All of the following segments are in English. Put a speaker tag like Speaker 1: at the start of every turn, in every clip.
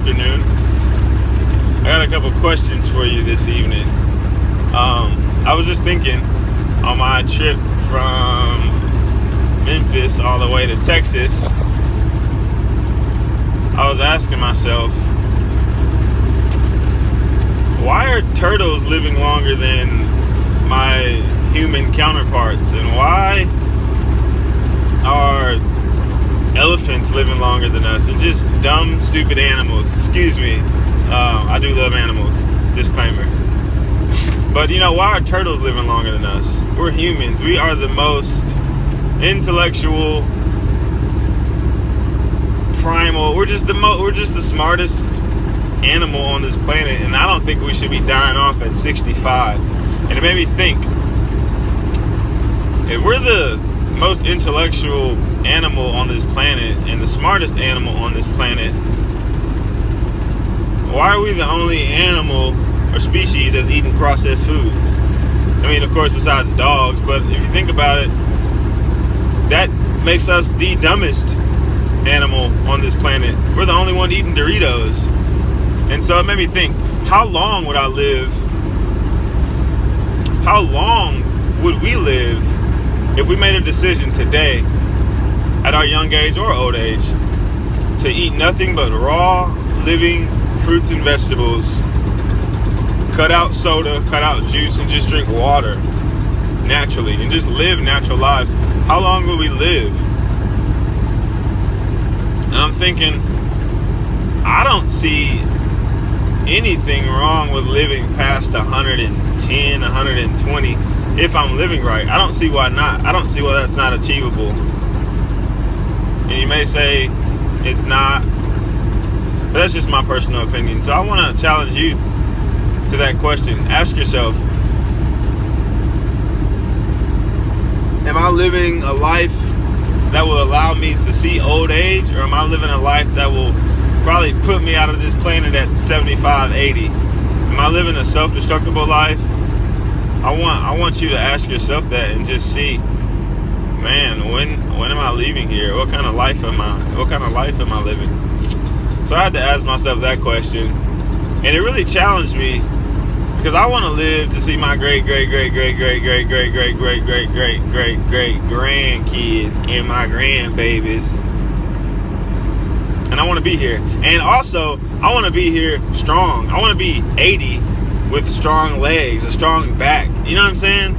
Speaker 1: afternoon. I got a couple questions for you this evening. I was just thinking on my trip from Memphis all the way to Texas, I was asking myself, why are turtles living longer than my human counterparts? And why are elephants living longer than us? And just dumb, stupid animals. Excuse me. I do love animals. Disclaimer. But why are turtles living longer than us? We're humans. We are the most intellectual, primal. We're just the smartest animal on this planet, and I don't think we should be dying off at 65. And it made me think, if we're the most intellectual animal on this planet and the smartest animal on this planet, why are we the only animal or species that's eating processed foods? I mean, of course, besides dogs, but if you think about it, that makes us the dumbest animal on this planet. We're the only one eating Doritos. And so it made me think, how long would I live? How long would we live if we made a decision today, at our young age or old age, to eat nothing but raw, living fruits and vegetables, cut out soda, cut out juice, and just drink water naturally and just live natural lives? How long will we live? And I'm thinking, I don't see anything wrong with living past 110, 120 if I'm living right. I don't see why not. I don't see why that's not achievable. And you may say it's not, but that's just my personal opinion. So I want to challenge you to that question. Ask yourself, am I living a life that will allow me to see old age, or am I living a life that will probably put me out of this planet at 75, 80? Am I living a self-destructible life? I want you to ask yourself that and just see, man, when am I leaving here? What kind of life am I living? So I had to ask myself that question, and it really challenged me, because I want to live to see my great grandkids and my grandbabies. And I want to be here. And also, I want to be here strong. I want to be 80 with strong legs, a strong back. You know what I'm saying?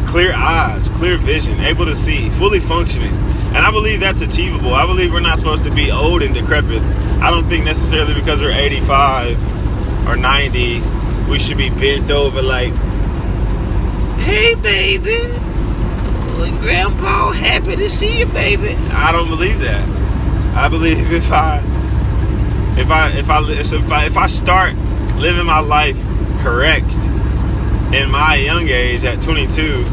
Speaker 1: Clear eyes, clear vision, able to see, fully functioning. And I believe that's achievable. I believe we're not supposed to be old and decrepit. I don't think necessarily because we're 85 or 90, we should be bent over like, hey baby, grandpa, happy to see you, baby. I don't believe that. I believe if I start living my life correct in my young age at 22,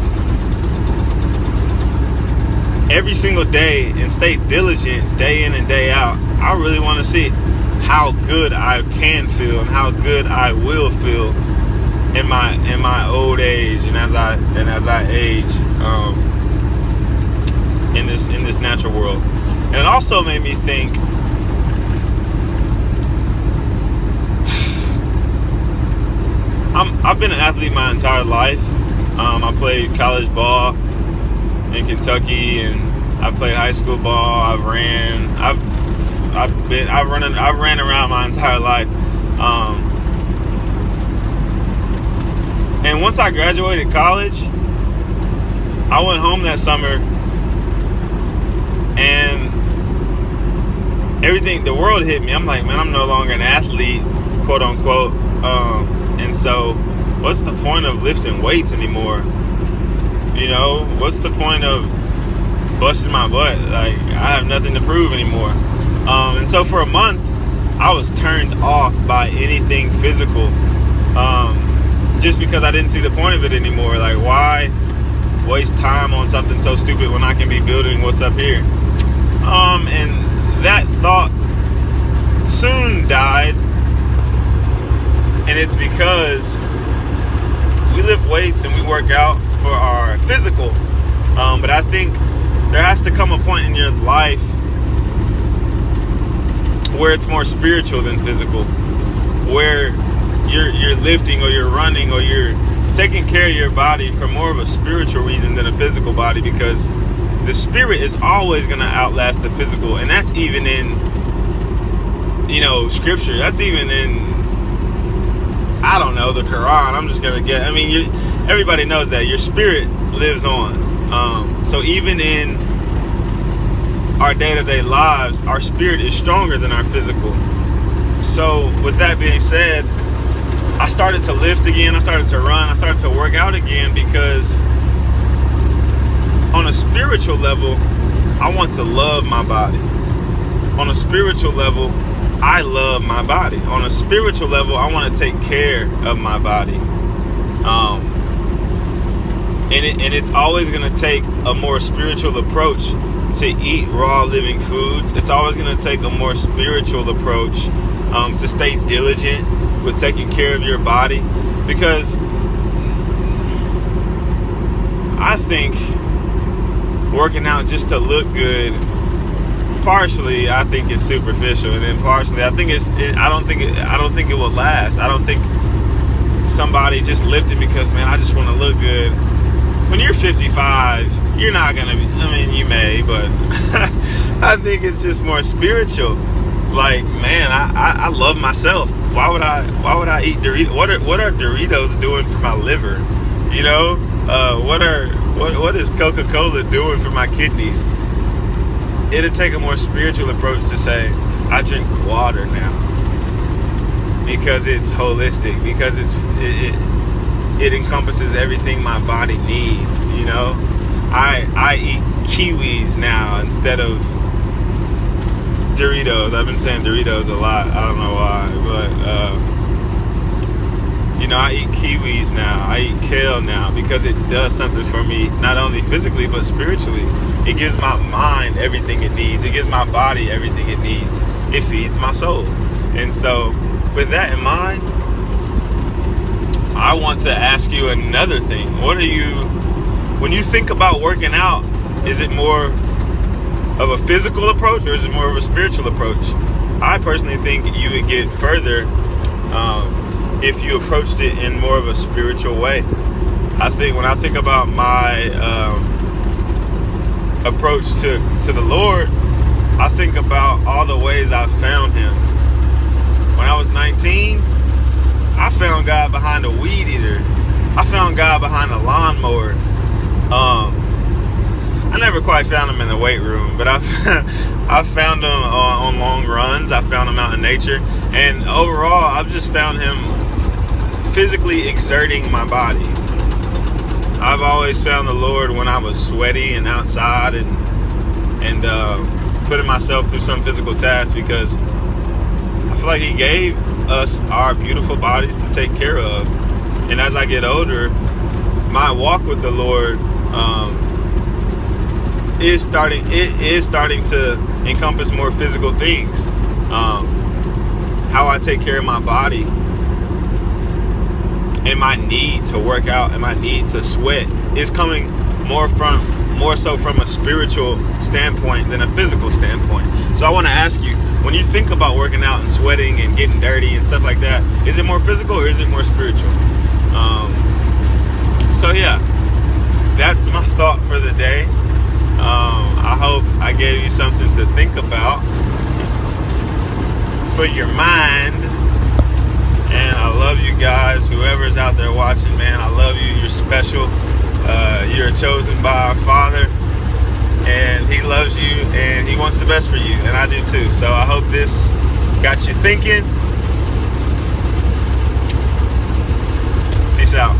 Speaker 1: every single day, and stay diligent day in and day out, I really want to see how good I can feel and how good I will feel in my old age and as I age in this natural world. And it also made me think, I've been an athlete my entire life. I played college ball in Kentucky, and I played high school ball. I've ran around my entire life. And once I graduated college, I went home that summer, and the world hit me. I'm like, man, I'm no longer an athlete, quote unquote. And so what's the point of lifting weights anymore? What's the point of busting my butt? Like, I have nothing to prove anymore. And so for a month, I was turned off by anything physical, just because I didn't see the point of it anymore. Like, why waste time on something so stupid when I can be building what's up here? And that thought soon died, and it's because we lift weights and we work out for our physical, but I think there has to come a point in your life where it's more spiritual than physical, where you're lifting or you're running or you're taking care of your body for more of a spiritual reason than a physical body, because the spirit is always going to outlast the physical. And that's even in, scripture. That's even in, I don't know, the Quran. I'm just going to get, everybody knows that your spirit lives on. So even in our day-to-day lives, our spirit is stronger than our physical. So with that being said, I started to lift again, I started to run, I started to work out again, because on a spiritual level, I want to love my body. On a spiritual level, I love my body. On a spiritual level, I want to take care of my body. And it's always going to take a more spiritual approach to eat raw living foods. It's always going to take a more spiritual approach to stay diligent with taking care of your body, because I think working out just to look good, partially I think it's superficial, and then partially I think I don't think it will last. I don't think somebody just lifted because, man, I just want to look good. When you're 55, you're not gonna be, you may, but I think it's just more spiritual. Like, man, I love myself. Why would I eat Doritos? What are Doritos doing for my liver? What is Coca-Cola doing for my kidneys? It'll take a more spiritual approach to say, I drink water now, because it's holistic, because it encompasses everything my body needs. I eat kiwis now instead of Doritos. I've been saying Doritos a lot. I don't know why, but I eat kiwis now. I eat kale now, because it does something for me, not only physically but spiritually. It gives my mind everything it needs. It gives my body everything it needs. It feeds my soul. And so, with that in mind, I want to ask you another thing. When you think about working out, is it more of a physical approach or is it more of a spiritual approach? I personally think you would get further if you approached it in more of a spiritual way. I think when I think about my approach to the Lord, I think about all the ways I found Him. When I was 19, I found God behind a weed eater. I found God behind a lawnmower. I never quite found Him in the weight room, but I found Him on long runs. I found Him out in nature, and overall, I've just found Him physically exerting my body. I've always found the Lord when I was sweaty and outside and putting myself through some physical task, because I feel like He gave us our beautiful bodies to take care of. And as I get older, my walk with the Lord is starting to encompass more physical things. How I take care of my body, and my need to work out, and my need to sweat is coming more so from a spiritual standpoint than a physical standpoint. So I want to ask you, when you think about working out and sweating and getting dirty and stuff like that, is it more physical or is it more spiritual? So yeah, that's my thought for the day. I hope I gave you something to think about for your mind. And I love you guys, whoever's out there watching, man, I love you. You're special. You're chosen by our Father, and He loves you, and He wants the best for you, and I do too. So I hope this got you thinking. Peace out.